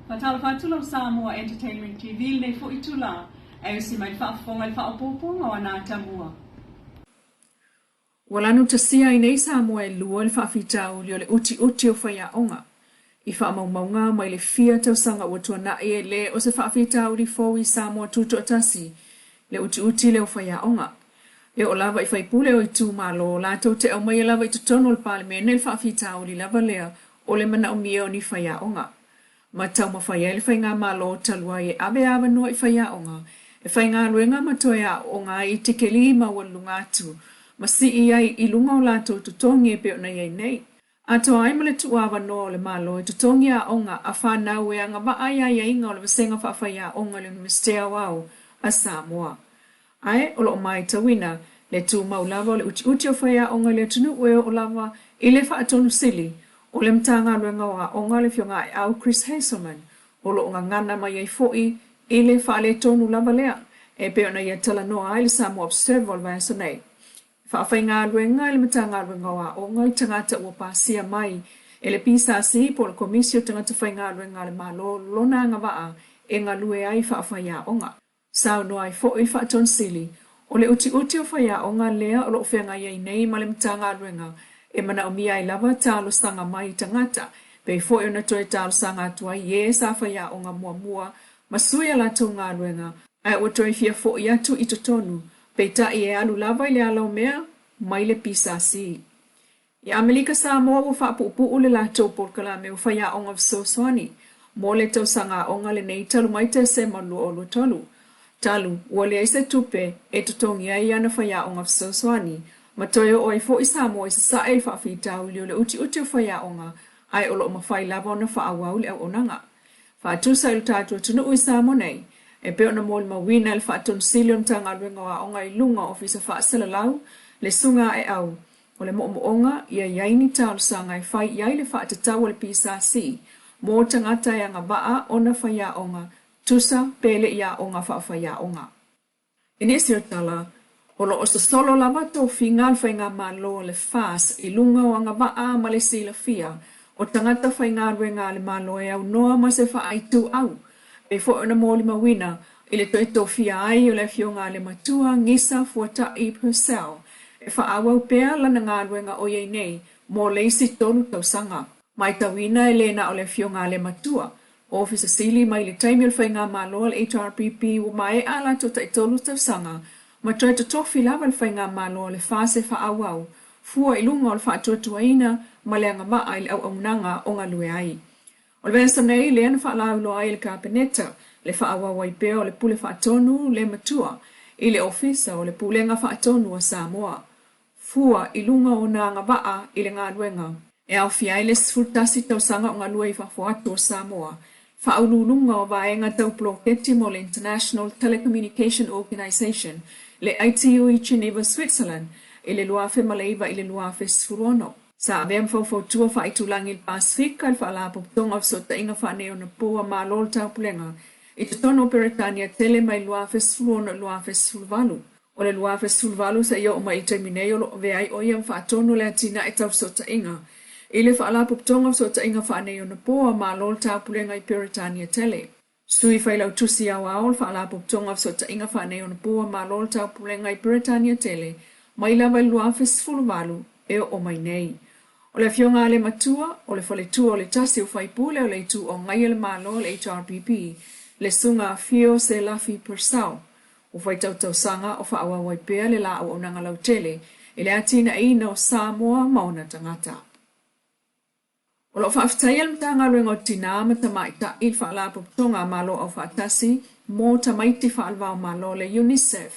Fatal fatula Samoa Entertainment TV nei fo itula e si mai whaafonga i whaapoponga o nā tamua. Walanu tasia i nei Samoa e lua le whaafitau li o le uti o whaia onga. I whaamaumaunga mai le fia tausanga ua tuana e le o se whaafitau li fo i Samoa tuto atasi le uti le o whaia onga. E o lava i whaipule o i tū malo lātou te au mai lava i tutono le palemene le whaafitau li lava lea o le mana o mia o ni whaia onga. Matau mawhaia le whainga malo talua e awe noa i whaia onga. E whainga luenga matoia o ngā i teke lima wa lungatu. Masi i ai i lunga o lātou tutongi e peo na iei nei. Ato ai male tuawa noa le malo i tutongi a onga a whanau e anga wa ai ai inga o le wasenga whaafaya onga le Universitea wau a Samoa. Ai o lo mai tawina le tu maulava o le uti o whaia onga le tunu ue o lava i le whaatonu sili. O le mtanga luenga wa onga le fionga e au Chris Hazelman. O lo onga ngana mai ai foi i le whaale tonu lava lea. E peo na ia tala noa ai le Samoa Observer vai sonei. Whaafai ngā luenga i le mtanga luenga wa onga i tangata ua pasia mai. E le pisa si po le komisio tangata whai ngā luenga le malo lona ngā waa e ngā lue ai whaafai a onga. Sao noa ai foi whaatonu sili. O le uti o whaia onga lea o lo whenga iei nei ma le mtanga luenga. E mana o mia i lava talo sanga mai tangata. Pei fo e na toe talo sanga atua i sa whaia o ngā mua. Masuia la tau ngā luenga. Ai o toe fia fo i atu i totonu. Pei ta i e alu lava i le alau mea. Mai le pisa si. I Amerika Samoa o whaapupu o le la tau polkala me o whaia o ngā vsoswani. Mo le tau sanga o ngā le nei talu mai te se malu o lo tolu. Talu, ua le aise tupe e tutongi ai ana whaia o ngā vsoswani. Matoyo o i fo i Samoa i sa sa e whaafitau li o le uti o whaia onga ai o lo mawhai lava o na whaawau le au onanga. Whaatusa i tātua tunu o i Samoa nei, e peo na mōli mawina le whaatun silion tanga luenga wa onga i lunga ofisa whaasala lau, le sunga e au. O le mo onga ia yaini tālu sanga i whai iai le whaatatau le pisa si, mō tangata ia ngā waa o na whaia onga, tusa pele ia onga whaafaya onga. Inesio tala, o lo o solo lava tō whingal whainga malo le fas i lunga o anga waa ma le sila fia o tangata whainga ruenga le malo e au noa ma se wha ai tū au. E fo ona mōli mawina i le toi tō fia ai o le fionga le matua ngisa fuata i persel. E wha awau pēr lana ngā ruenga o iei nei mō leisi tonu tau sanga. Mai tawina e lena o le fionga le matua. Ofisa sili mai le taimil whainga malo le HRPP o mai ala to tai tonu tau sanga. Ma toi to tofi lava le whainga malo le fase wha awau, fua i lunga o le wha tuatuaina ma le anga maa i le au aunanga o ngā lue ai. O le vensa nei le ana wha laulo ai le kapeneta, le wha awau ai peo le pule wha tonu le matua, i le ofisa o le pulenga wha tonu a Samoa. Fua i lunga o na anga maa i le ngā luenga. E au fiai le sfultasi tau sanga o ngā lue i wha fuatu o Samoa. Wha aululunga o vaenga tau ploketi mo le International Telecommunication Organization, le ITU i Geneva, Switzerland, e le luafe maleiva i le luafe sfurono. Sa avea mfautua wha itulangi il Pasifika il whaalapo tonga sota inga whaneo na poa malol tau pulenga. I te tono Peretania tele mai luafe sfurono luafe sfulvalu. O le luafe sfulvalu sa ia o mai termineo lo veai o ia mfaatono le atina e tau sota inga. I le whaalapo tonga sota inga whaneo na poa malol tau pulenga i Peretania tele. Stui whailau tusi au aol whaalapo tonga sota inga whaneo na poa malol tau pulenga i Peretania tele. Mai lava i luafe sfulvalu e o mai nei. O le fionga le matua, o le whaletua o le tasi o whaipule o le tu o ngai le malo le HRPP, le sunga fio se lafi persau. O whaitau sanga o whaawa waipea le la o nanga lau tele, e le atina ina o Samoa mauna tangata. O lo whaaftai al mtanga ruenga o tina matamaita il whaalapo tonga malo o whaatasi, mō tamaiti whaalvao malo le UNICEF,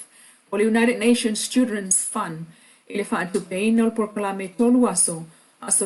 o le United Nations Children's Fund, i le whaatupeina o le porkalame tolu aso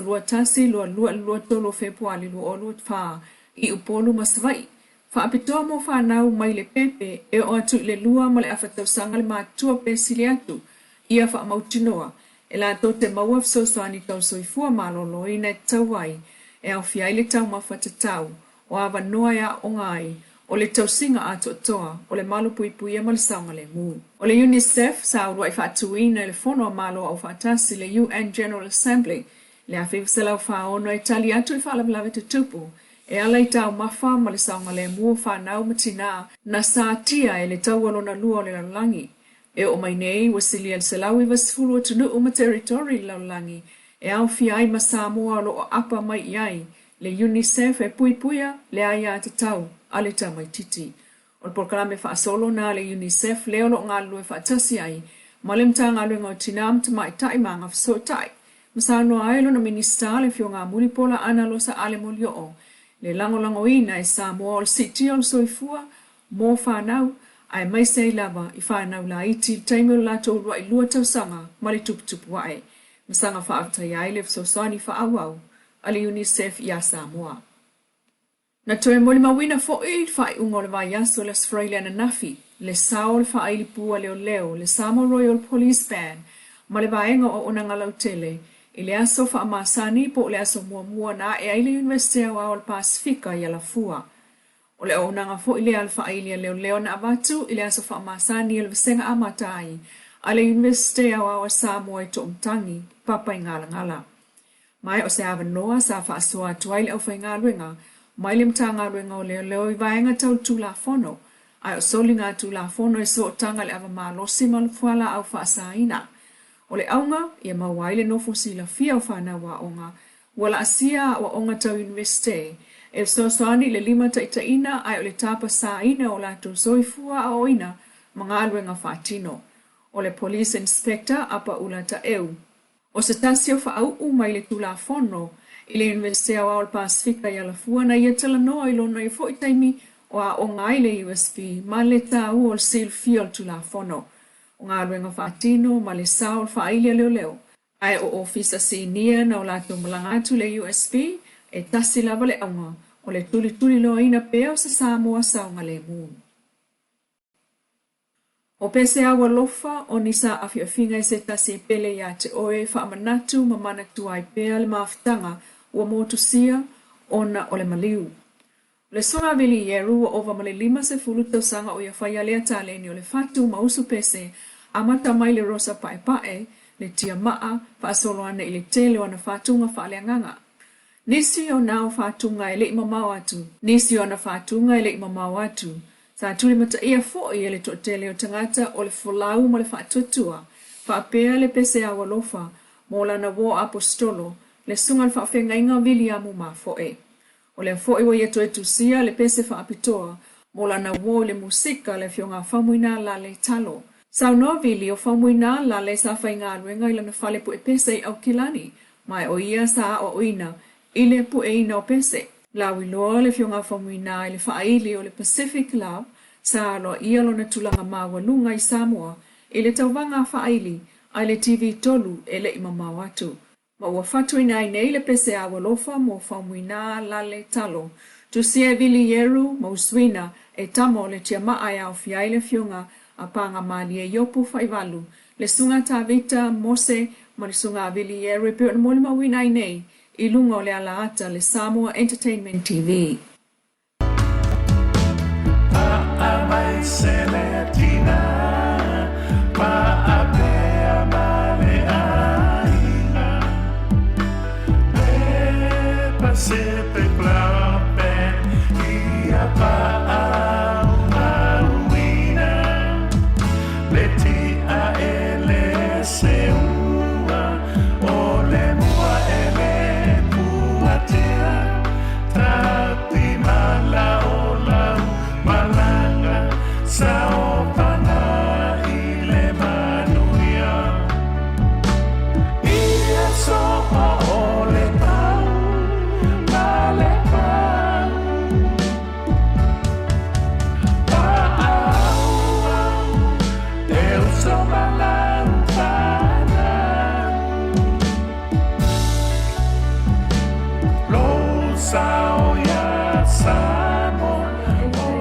lua tasi lua tolu februari lua lua wha i upolu masavai. Whaapitoa mo whanau mai le pepe e o atu le lua ma le awhatau sanga le mātua pesili atu ia wha mautinoa e la to te maua fsosoani tau soifua malolo i ne tauai e au fiai le tau mawhatatau o awa noa ia o ngai o le tau singa ato toa o le malu pui ma le saunga le mu. O le UNICEF sa urua i whaatuina le fono malo au whaatasi le UN General Assembly le awhiwsela o whaono e tali atu i whaalawalawe te tupu e ala i tau mafa ma le saunga le mua whanau matina na sa tia e le tau alona lua o le laulangi. E o mai nei wasilia le salawi vasfulu tunu uma territory laulangi e au fiai ma Samoa lo o apa mai iai le UNICEF e puipuia le aia te tau ale ta mai titi. O le porkalame whaasolo na le UNICEF leo lo ngā lue whaatasi ai ma le mta ngā lue ngau tinam ta mai tai manga fso tai. Masano aelo na minista le fio ngā mulipola ana lo sa ale molio o le lango ina e Samoa o le siti o le soifua mō whanau ai mai sei lava i whanau la iti taimeo la tō rua i lua tausanga ma le tuputupu wae. Masanga whaatai ai le fsosani whaawau ale UNICEF i a Samoa. Na toe moli mawina fo'i whai ungo le vai aso le Australia na nafi, le sao le whaili pua leo le Samoa Royal Police Band, ma le vaenga o onangalau tele, i le aso wha amasani po le aso mua na e aile University o le Pasifika i ala fua. O le onanga fo'i le al whaili leo na abatu i le aso wha amasani le visenga amatai, ale University o Samoa i to umtangi, papa i ngala. Mai o se awa noa sa wha asua tuaile au whai ngā luenga, mai le mta ngā luenga o leo i vaenga tau tūla fono, ai o soli ngā tūla fono e so tanga le awa maa losi malufuala au wha asaina. O le aunga, ia mawaile no fosila fia o whana wa onga, wala asia wa onga tau universite, e soani le 5 taitaina ai o le tapa saina o lato soifua a oina mga luenga whaatino. O le police inspector apa ulata eu. O se tasio whaau mai le tūla fono, i le University o le Pasifika i ala fua na ia tala noa i lona i fo i taimi o a o ngai le USB, ma le tau o le sil fiol tūla fono. O ngā ruenga whaatino, ma le sao le whaailia leo. Ai o ofisa sinia na o lato malangatu le USB, e tasi lava le aunga, o le tuli loa ina peo sa Samoa saunga le mūnu. O pese awa lofa o nisa awhiawhinga i se tasi pele ia te oe whaamanatu ma manatu ai pea le maafutanga ua motusia ona o le maliu. Le songa Vili Yeru o ova male 5 tausanga o ia whaia lea taleni o le fatu mausu pese amata mai le rosa pae le tia maa whaasoloana i le tele o na fatunga whaaleanganga. Nisi o nao fatunga i le imamau atu. Nisi o na fatunga i le imamau atu. Sa tuli mata ia fo'i le totele o tangata o le folau ma le whaatutua, whaapea le pese awa lofa, mo lana wo apostolo, le sunga le whaafenga inga Vili amu ma fo'i. O le fo'i wa ia toe tusia le pese whaapitoa, mo lana wo le musika le fionga whamuina la le talo. Sau no Vili o whamuina la le sa whainga aluenga ila na whale pu e pese i au kilani, mai o ia sa o oina, ile pu e ina o pese. La wiloa le fionga whamuina le whaaili o le Pacific Love, sa aloa ia lona tulanga mawalunga i Samoa, i le tauwanga whaaili, ai le TV tolu e le imamau atu. Ma ua whatuina i nei le pese awa lofa mo whamuina la le talo. Tusia Vili Yeru mo uswina e tamo le tia maa au fiai le fionga a panga mali e yopu whaivalu. Le sunga tawita mose ma le sunga Vili Yeru e peo moli mawina i nei, i lunga o le alaata le Samoa Entertainment TV. Sene tina paapea male aina le Pacific Love Band ia paauina le tia ele seua o le mua ele puatea tapi mala o lau malanga sao pana ile manuia ia so ole pau male pau eu so malampana lo sao ya samo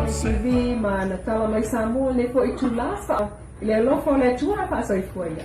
SETV ma na tala mai Samoa le fo i tula fa le alofa o le tua fa soifua ia.